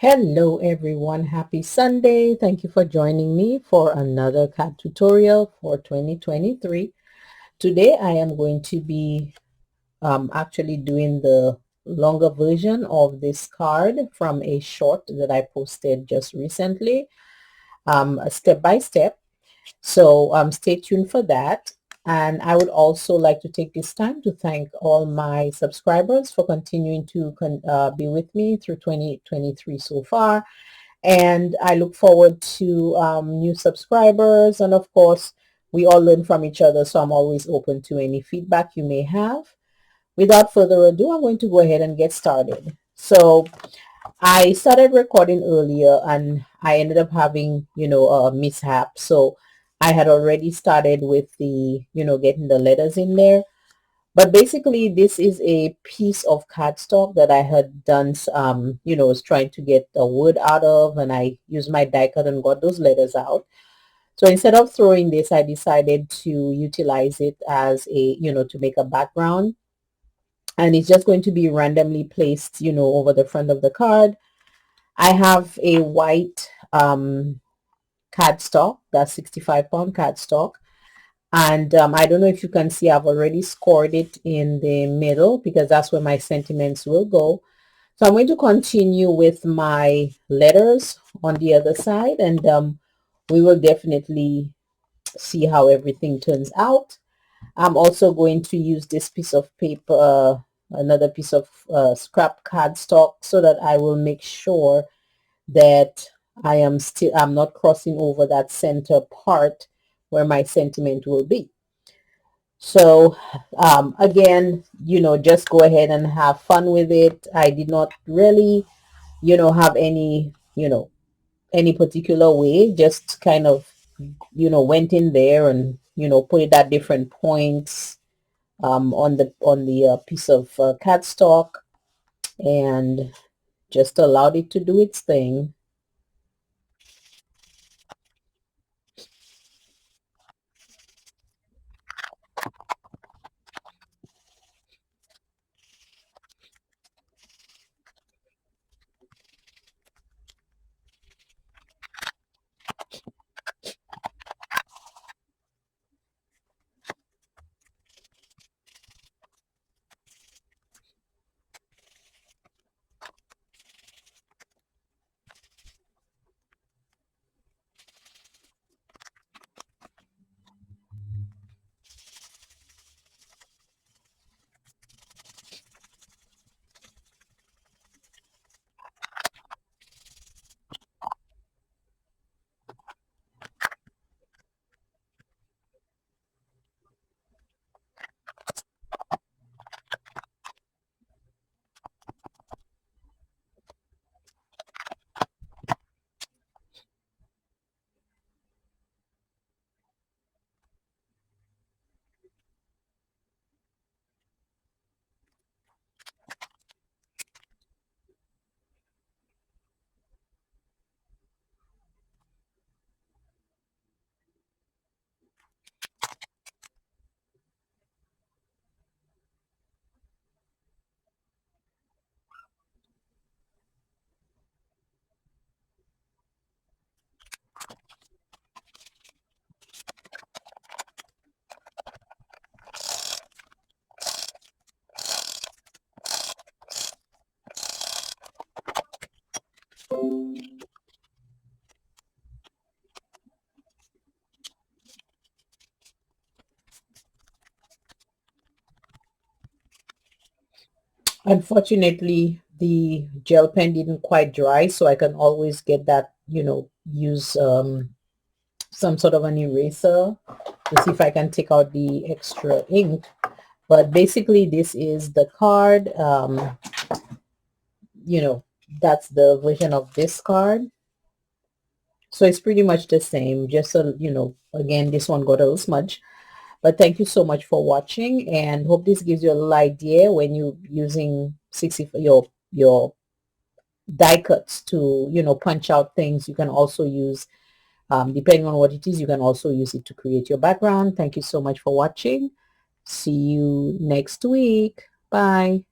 Hello everyone, happy Sunday. Thank you for joining me for another CAD tutorial for 2023. Today I am going to be actually doing the longer version of this card from a short that I posted just recently, step by step. So stay tuned for that. And I would also like to take this time to thank all my subscribers for continuing to be with me through 2023 so far. And I look forward to new subscribers. And of course, we all learn from each other, so I'm always open to any feedback you may have. Without further ado, I'm going to go ahead and get started. So I started recording earlier and I ended up having, a mishap. So I had already started with the, getting the letters in there. But basically, this is a piece of cardstock that I had done, was trying to get a word out of, and I used my die cut and got those letters out. So instead of throwing this, I decided to utilize it as to make a background. And it's just going to be randomly placed, over the front of the card. I have a white cardstock, that's 65-pound cardstock. And I don't know if you can see, I've already scored it in the middle because that's where my sentiments will go. So I'm going to continue with my letters on the other side, and we will definitely see how everything turns out. I'm also going to use this piece of paper, another piece of scrap cardstock, so that I will make sure that I'm not crossing over that center part where my sentiment will be. So again, just go ahead and have fun with it. I did not really, have any particular way, just kind of, went in there and, put it at different points on the piece of cardstock and just allowed it to do its thing. Unfortunately, the gel pen didn't quite dry, so I can always get that, use some sort of an eraser to see if I can take out the extra ink. But basically, this is the card. You know, that's the version of this card. So it's pretty much the same, just a, again, this one got a little smudge. But thank you so much for watching, and hope this gives you a little idea when you're using 60 your die cuts to, punch out things. You can also use, depending on what it is, you can also use it to create your background. Thank you so much for watching. See you next week. Bye.